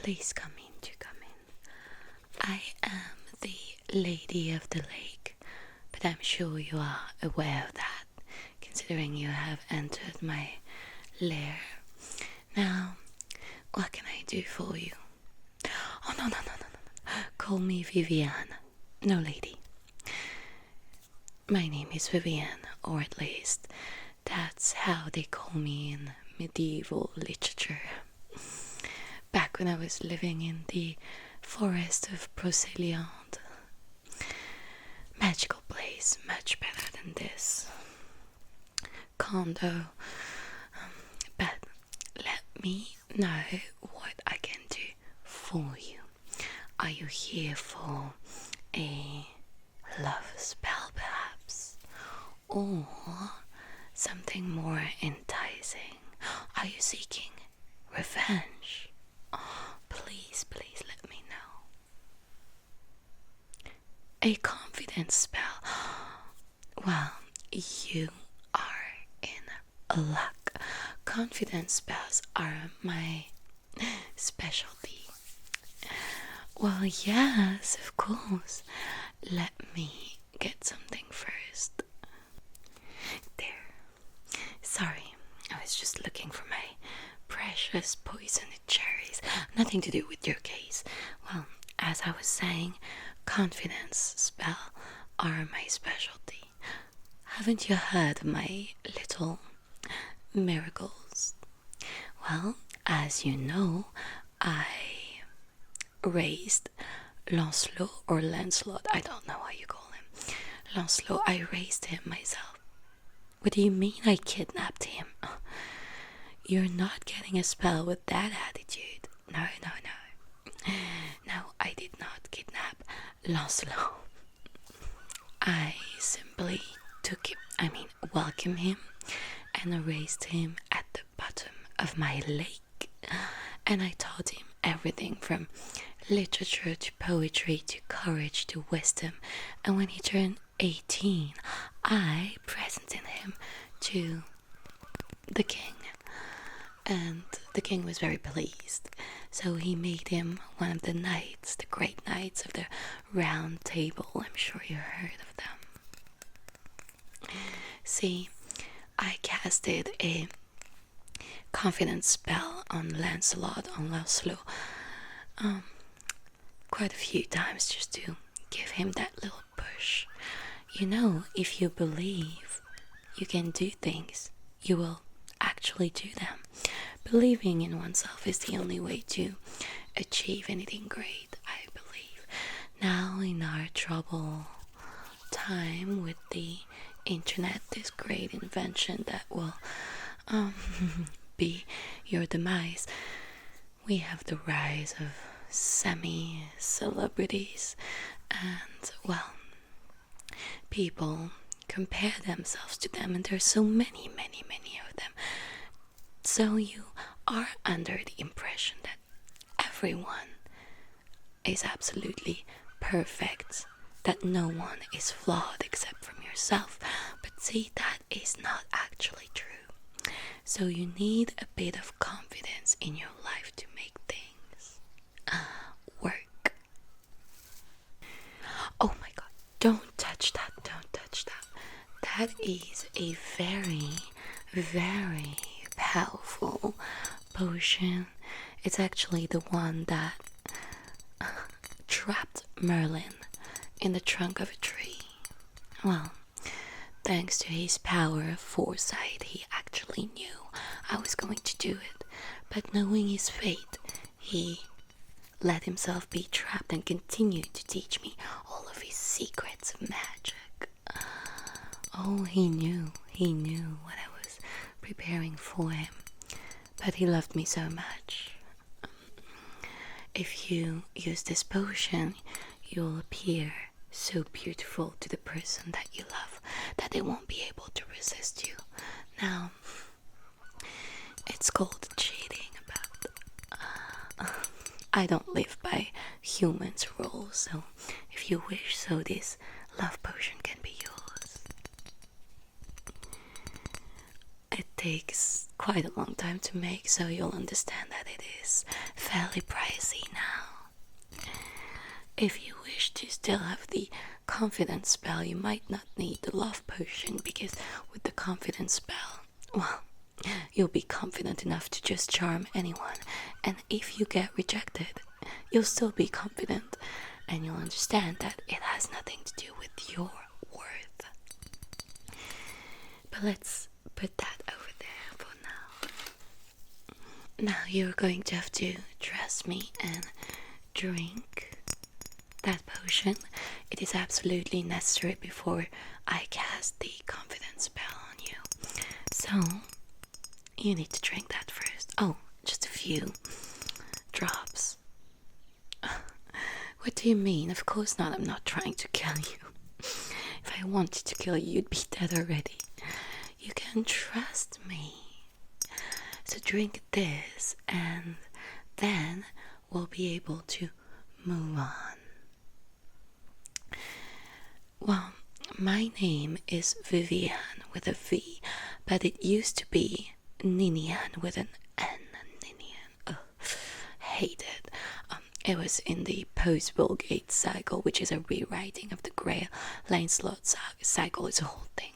Please come in, do come in. I am the Lady of the Lake, but I'm sure you are aware of that, considering you have entered my lair. Now, what can I do for you? Oh, no. Call me Viviane. No, lady. My name is Vivienne, or at least that's how they call me in medieval literature. Back when I was living in the forest of Brocéliande. Magical place, much better than this condo. But let me know what I can do for you. Are you here for a love spell, perhaps? Or something more enticing? Are you seeking revenge? Oh, please let me know. A confidence spell. Well, you are in luck. Confidence spells are my specialty. Well, yes, of course. Let me get something first. There. Sorry, I was just looking for my precious poisoned cherries. Nothing to do with your case. Well, as I was saying, confidence spell are my specialty. Haven't you heard my little miracles? Well, as you know, I raised Lancelot, I don't know how you call him. Lancelot, I raised him myself. What do you mean I kidnapped him? You're not getting a spell with that attitude. No. No, I did not kidnap Lancelot. I simply welcomed him and raised him at the bottom of my lake. And I taught him everything from literature to poetry to courage to wisdom. And when he turned 18, I presented him to the king. And the king was very pleased. So he made him one of the knights, the great knights of the Round Table. I'm sure you heard of them. See, I casted a confidence spell on Lancelot, quite a few times just to give him that little push. You know, if you believe you can do things, you will actually do them. Believing in oneself is the only way to achieve anything great, I believe. Now, in our troubled time with the internet, this great invention that will be your demise, we have the rise of semi-celebrities, and, well, people compare themselves to them, and there's so many of them. So you are under the impression that everyone is absolutely perfect, that no one is flawed except from yourself. But see, that is not actually true. So you need a bit of confidence in your life to make things work. Oh my god, don't touch that. That is a very, very powerful potion. It's actually the one that trapped Merlin in the trunk of a tree. Well, thanks to his power of foresight, he actually knew I was going to do it. But knowing his fate, he let himself be trapped and continued to teach me all of his secrets of magic. Oh, he knew what I was preparing for him. But he loved me so much. If you use this potion, you'll appear so beautiful to the person that you love that they won't be able to resist you. Now, it's called cheating, but I don't live by humans' rules, so if you wish, so this love potion can be yours. It takes quite a long time to make, so you'll understand that it is fairly pricey now. If you wish to still have the confidence spell, you might not need the love potion, because with the confidence spell, well, you'll be confident enough to just charm anyone, and if you get rejected, you'll still be confident, and you'll understand that it has nothing to do with your worth. But let's put that over there for now. Now you're going to have to trust me and drink that potion. It is absolutely necessary before I cast the confidence spell on you. So, you need to drink that first. Oh, just a few drops. What do you mean? Of course not, I'm not trying to kill you. If I wanted to kill you, you'd be dead already. You can trust me. So drink this, and then we'll be able to move on. Well, my name is Vivian with a V, but it used to be Ninian with an N. Ninian. Ugh, hate it. It was in the post-Vulgate cycle, which is a rewriting of the Grail Lancelot cycle. It's a whole thing.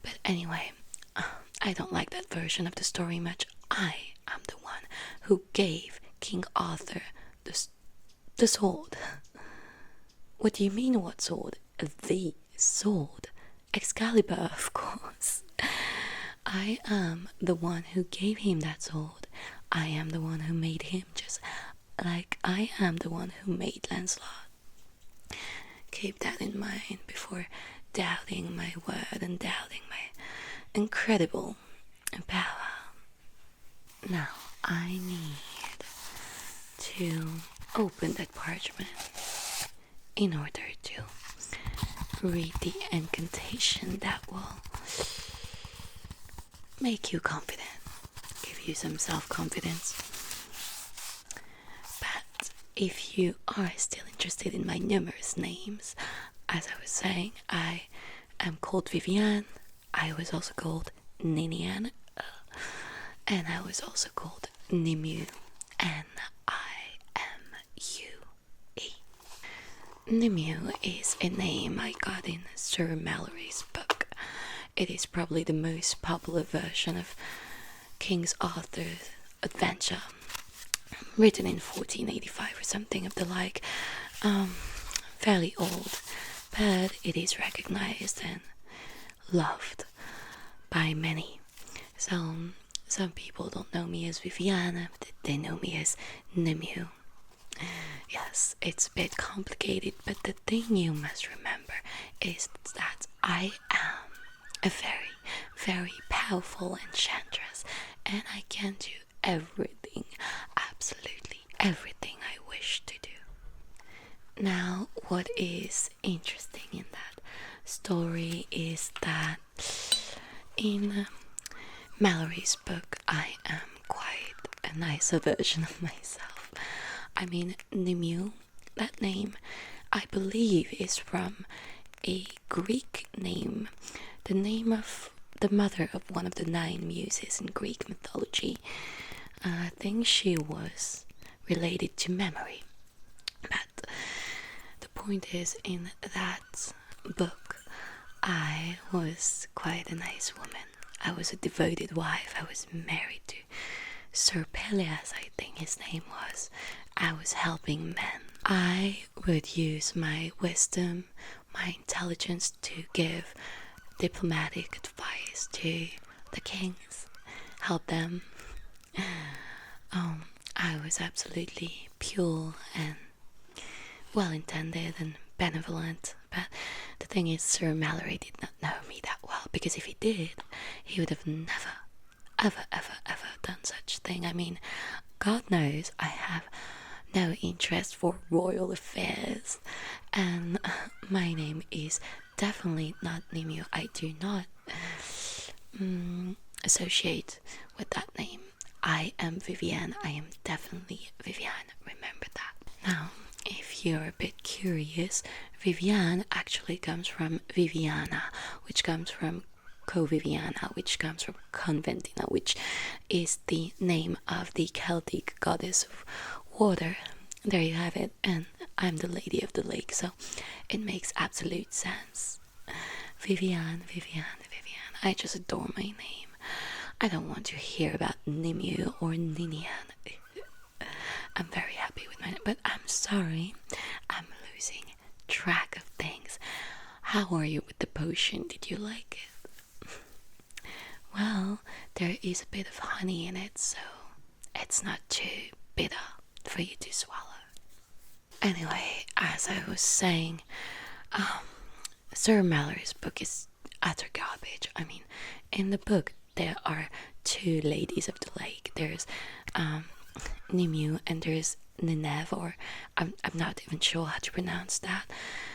But anyway, I don't like that version of the story much. I am the one who gave King Arthur the sword. What do you mean, what sword? The sword. Excalibur, of course. I am the one who gave him that sword. I am the one who made him, just like I am the one who made Lancelot. Keep that in mind before doubting my word and doubting my incredible power. Now I need to open that parchment in order to read the incantation that will make you confident, give you some self-confidence. But if you are still interested in my numerous names, as I was saying, I am called Vivian, I was also called Ninian, and I was also called Nimue, N-I-M-U-E. Nimue is a name I got in Sir Mallory's book. It is probably the most popular version of King Arthur's adventure, written in 1485 or something of the like. Fairly old, but it is recognized and loved by many. So some people don't know me as Viviana, but they know me as Nimue. Yes, it's a bit complicated, but the thing you must remember is that I am a very, very powerful enchantress, and I can do everything, absolutely everything I wish to do. Now, what is interesting in that story is that in Mallory's book, I am quite a nicer version of myself. I mean, Nimue, that name, I believe is from a Greek name, the name of the mother of one of the 9 muses in Greek mythology. I think she was related to Memory. But the point is, in that book, I was quite a nice woman. I was a devoted wife. I was married to Sir Peleus, I think his name was. I was helping men. I would use my wisdom, my intelligence to give diplomatic advice to the kings, help them. I was absolutely pure and well-intended and benevolent, but the thing is, Sir Mallory did not know me that well, because if he did, he would have never, ever done such a thing. I mean, God knows I have no interest for royal affairs, and my name is definitely not Nimue. I do not associate with that name. I am Vivian. I am definitely Vivian. Remember that. Now, if you're a bit curious, Vivian actually comes from Viviana, which comes from Co-Viviana, which comes from Conventina, which is the name of the Celtic goddess of water. There you have it, and I'm the lady of the lake, so it makes absolute sense. Vivian, Vivian, Vivian. I just adore my name. I don't want to hear about Nimue or Ninian. I'm very happy with my name, but I'm sorry. I'm losing track of things. How are you with the potion? Did you like it? Well, there is a bit of honey in it, so it's not too bitter for you to swallow. Anyway, as I was saying, Sir Mallory's book is utter garbage. I mean, in the book, there are two ladies of the lake. There's Nimue and there's Nineveh, or I'm not even sure how to pronounce that.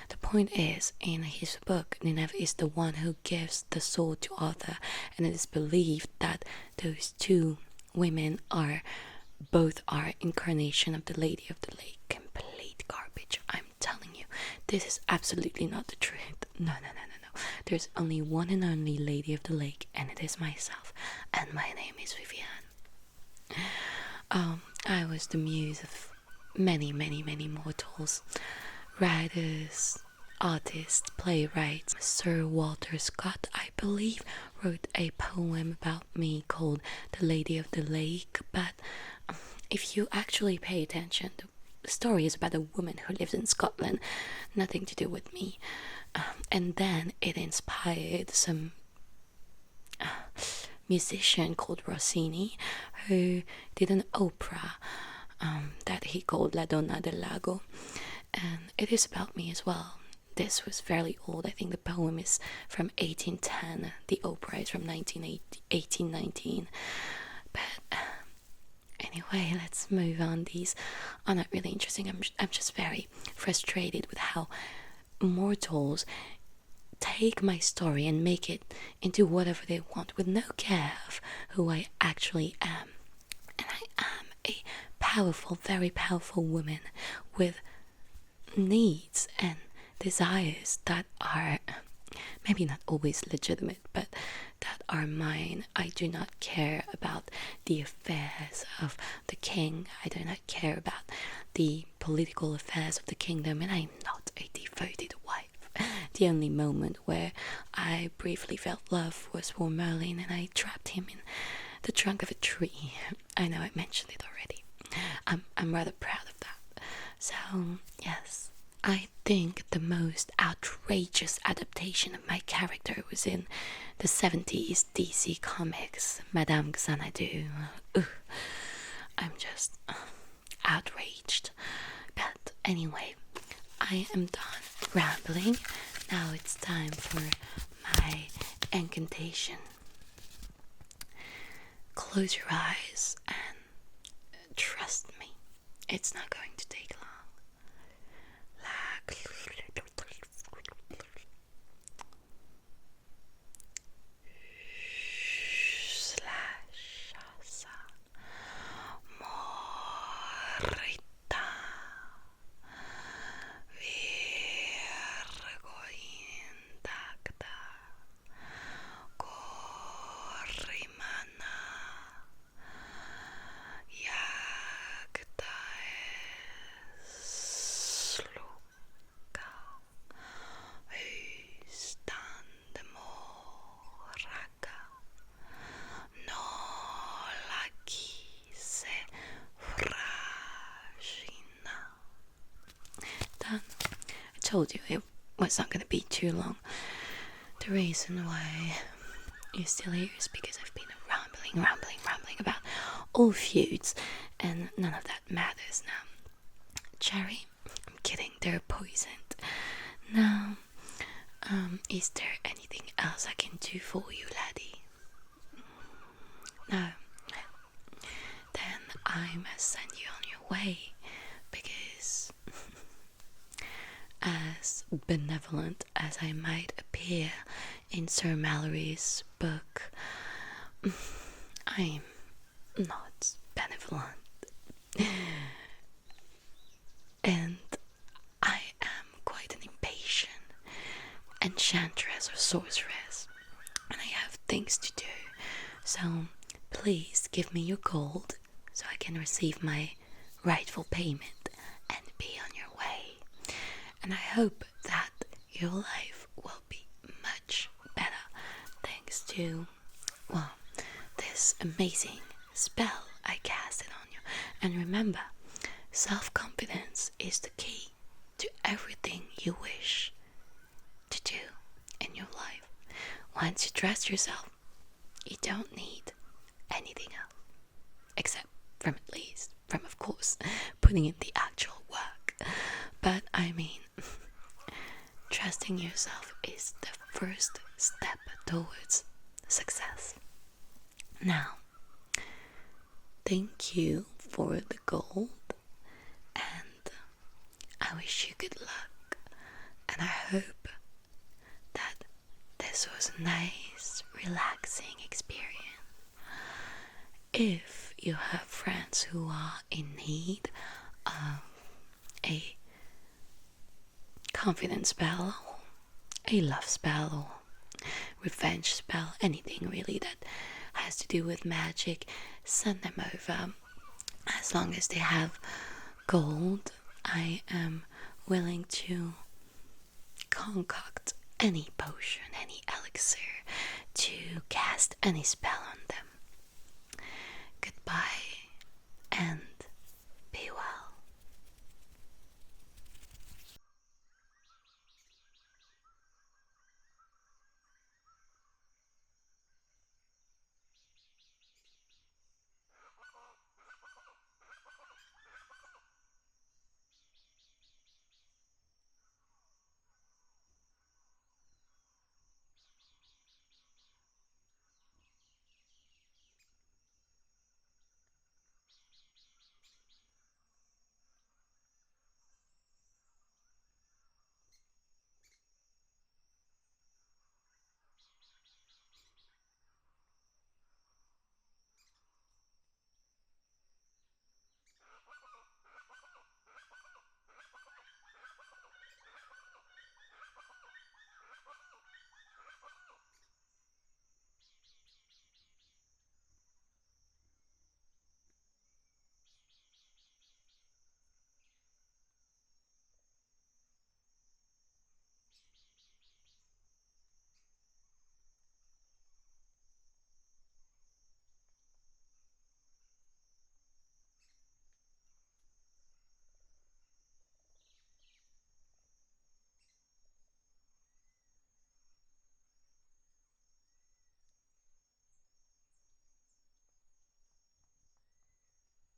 The point is, in his book, Nineveh is the one who gives the sword to Arthur, and it is believed that those two women are incarnation of the Lady of the Lake. Complete garbage, I'm telling you. This is absolutely not the truth. No. There's only one and only Lady of the Lake, and it is myself, and my name is Vivian. I was the muse of many mortals, writers, artists, playwrights. Sir Walter Scott, I believe, wrote a poem about me called The Lady of the Lake, but if you actually pay attention, the story is about a woman who lives in Scotland, nothing to do with me. And then it inspired some musician called Rossini, who did an opera that he called La Donna del Lago, and it is about me as well. This was fairly old. I think the poem is from 1810, the opera is from 1819. But anyway, let's move on. These are not really interesting. I'm just very frustrated with how mortals take my story and make it into whatever they want with no care of who I actually am. And I am a powerful, very powerful woman with needs and desires that are maybe not always legitimate, but that are mine. I do not care about the affairs of the king. I do not care about the political affairs of the kingdom, and I'm not a devoted wife. The only moment where I briefly felt love was for Merlin, and I trapped him in the trunk of a tree. I know I mentioned it already. I'm rather proud of that. So, yes. I think the most outrageous adaptation of my character was in the 70s DC Comics, Madame Xanadu. I'm just outraged. But anyway, I am done rambling. Now it's time for my incantation. Close your eyes and trust me, it's not going to take long. Told you it was not going to be too long. The reason why you're still here is because I've been rambling about all feuds, and none of that matters now. Cherry, I'm kidding, they're poisoned. Now, is there anything else I can do for you, laddie? No. Then I must send you on your way, because as benevolent as I might appear in Sir Mallory's book, I'm not benevolent. And I am quite an impatient enchantress or sorceress, and I have things to do. So please give me your gold so I can receive my rightful payment and be on your way. And I hope that your life will be much better thanks to, well, this amazing spell I casted on you. And remember, self-confidence is the key to everything you wish to do in your life. Once you trust yourself, you don't need anything else. Except from of course, putting in the actual work. But I mean, trusting yourself is the first step towards success. Now, thank you for the gold, and I wish you good luck, and I hope that this was a nice, relaxing experience. If you have friends who are in need of a confidence spell, or a love spell, or revenge spell, anything really that has to do with magic, send them over. As long as they have gold, I am willing to concoct any potion, any elixir, to cast any spell on them.